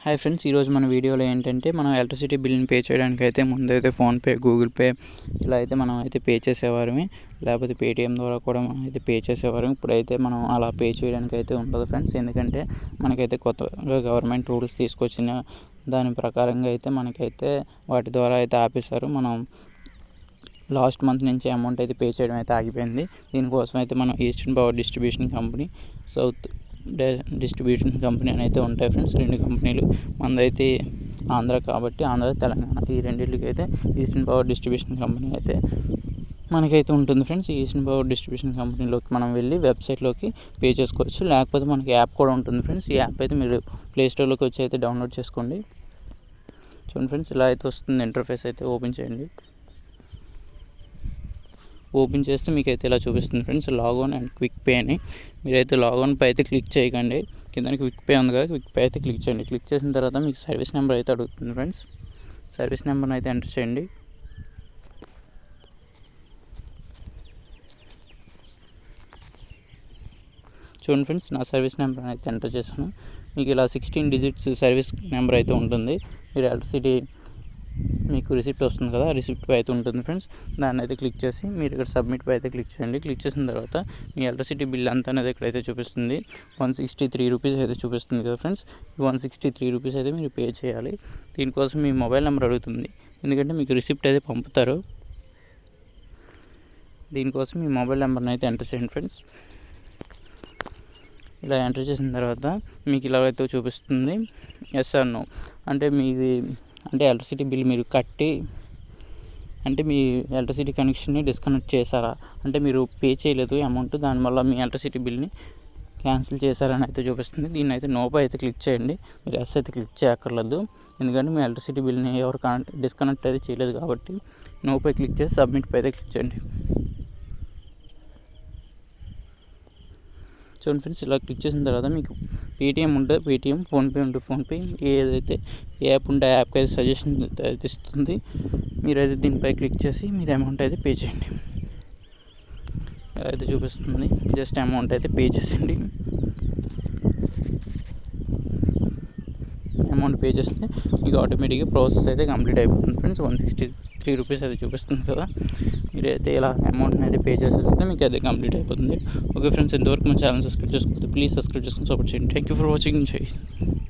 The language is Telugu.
హాయ్ ఫ్రెండ్స్, ఈరోజు మన వీడియోలో ఏంటంటే మనం ఎలక్ట్రిసిటీ బిల్ని పే చేయడానికి అయితే ముందైతే ఫోన్పే, గూగుల్ పే ఇలా అయితే మనం అయితే పే చేసేవారమే, లేకపోతే పేటిఎం ద్వారా కూడా మనం అయితే పే చేసేవారం. ఇప్పుడైతే మనం అలా పే చేయడానికి అయితే ఉండదు ఫ్రెండ్స్. ఎందుకంటే మనకైతే కొత్తగా గవర్నమెంట్ రూల్స్ తీసుకొచ్చిన దాని ప్రకారంగా అయితే మనకైతే వాటి ద్వారా అయితే ఆపేశారు. మనం లాస్ట్ మంత్ నుంచి అమౌంట్ అయితే పే చేయడం అయితే ఆగిపోయింది. దీనికోసం అయితే మనం eastern power distribution company, south distribution company అని అయితే ఉంటాయి ఫ్రెండ్స్. రెండు కంపెనీలు, మనదైతే ఆంధ్ర కాబట్టి ఆంధ్ర, తెలంగాణ ఈ రెండింటికి అయితే ఈస్టర్న్ పవర్ డిస్ట్రిబ్యూషన్ కంపెనీ అయితే మనకైతే ఉంటుంది ఫ్రెండ్స్. ఈస్టర్న్ పవర్ డిస్ట్రిబ్యూషన్ కంపెనీలోకి మనం వెళ్ళి వెబ్సైట్లోకి పే చేసుకోవచ్చు, లేకపోతే మనకి యాప్ కూడా ఉంటుంది ఫ్రెండ్స్. ఈ యాప్ అయితే మీరు ప్లేస్టోర్లోకి వచ్చి అయితే డౌన్లోడ్ చేసుకోండి. చూడండి ఫ్రెండ్స్, ఇలా అయితే వస్తుంది. ఇంటర్ఫేస్ అయితే ఓపెన్ చేయండి. ఓపెన్ చేస్తే మీకు అయితే ఇలా చూపిస్తుంది friends, login and quick pay అని. మీరైతే లాగిన్ పై అయితే క్లిక్ చేయకండి, కింద క్విక్ పే ఉంది కదా, క్విక్ పే అయితే క్లిక్ చేయండి. క్లిక్ చేసిన తర్వాత మీకు సర్వీస్ నెంబర్ అయితే అడుగుతుంది ఫ్రెండ్స్. సర్వీస్ నెంబర్ని అయితే ఎంటర్ చేయండి. చూడండి ఫ్రెండ్స్, నా సర్వీస్ నెంబర్ అయితే ఎంటర్ చేశాను. మీకు ఇలా 16 డిజిట్స్ సర్వీస్ నెంబర్ అయితే ఉంటుంది. మీరు ఎలక్ట్రిసిటీ మీకు రిసిప్ట్ వస్తుంది కదా, రిసిప్ట్ అయితే ఉంటుంది ఫ్రెండ్స్. దాన్ని అయితే క్లిక్ చేసి మీరు ఇక్కడ సబ్మిట్ పై అయితే క్లిక్ చేయండి. క్లిక్ చేసిన తర్వాత మీ ఎలక్ట్రిసిటీ బిల్ అంతా అనేది ఇక్కడైతే చూపిస్తుంది. 163 రూపీస్ అయితే చూపిస్తుంది కదా ఫ్రెండ్స్. ఈ 163 రూపీస్ అయితే మీరు పే చేయాలి. దీనికోసం మీ మొబైల్ నెంబర్ అడుగుతుంది, ఎందుకంటే మీకు రిసిప్ట్ అయితే పంపుతారు. దీనికోసం మీ మొబైల్ నెంబర్ని అయితే ఎంటర్ చేయండి ఫ్రెండ్స్. ఇలా ఎంటర్ చేసిన తర్వాత మీకు ఇలా అయితే చూపిస్తుంది ఎస్ ఆర్ నో, అంటే మీది అంటే ఎలక్ట్రిసిటీ బిల్ మీరు కట్టి, అంటే మీ ఎలక్ట్రిసిటీ కనెక్షన్ని డిస్కనెక్ట్ చేశారా, అంటే మీరు పే చేయలేదు అమౌంట్, దానివల్ల మీ ఎలక్ట్రిసిటీ బిల్ని క్యాన్సిల్ చేశారని అయితే చూపిస్తుంది. దీన్ని అయితే నోపై అయితే క్లిక్ చేయండి. మీరు ఎస్ అయితే క్లిక్ చేయక్కర్లేదు, ఎందుకంటే మీ ఎలక్ట్రిసిటీ బిల్ని ఎవరు డిస్కనెక్ట్ అయితే చేయలేదు కాబట్టి. నోపై క్లిక్ చేసి సబ్మిట్ పై అయితే క్లిక్ చేయండి. చూడండి ఫ్రెండ్స్, ఇలా క్లిక్ చేసిన తర్వాత మీకు పేటిఎం ఉంటే పేటిఎం, ఫోన్పే ఉంటే ఫోన్పే, ఏదైతే యాప్ ఉంటే ఆ యాప్కి అయితే సజెషన్ అయితే ఇస్తుంది. మీరైతే దీనిపై క్లిక్ చేసి మీరు అమౌంట్ అయితే పే చేయండి. అయితే చూపిస్తుంది, జస్ట్ అమౌంట్ అయితే పే చేసేయండి. అమౌంట్ పే చేస్తే మీకు ఆటోమేటిక్గా ప్రాసెస్ అయితే కంప్లీట్ అయిపోతుంది ఫ్రెండ్స్. 163 రూపీస్ అయితే చూపిస్తుంది కదా, మీరైతే ఇలా అమౌంట్ని అయితే పే చేసేస్తే మీకు అయితే కంప్లీట్ అయిపోతుంది. ఓకే ఫ్రెండ్స్, ఇంతవరకు మన ఛానల్ సబ్స్క్రైబ్ చేసుకోవద్దు, ప్లీజ్ సబ్స్క్రైబ్ చేసుకొని సపోర్ట్ చేయండి. Thank you for watching.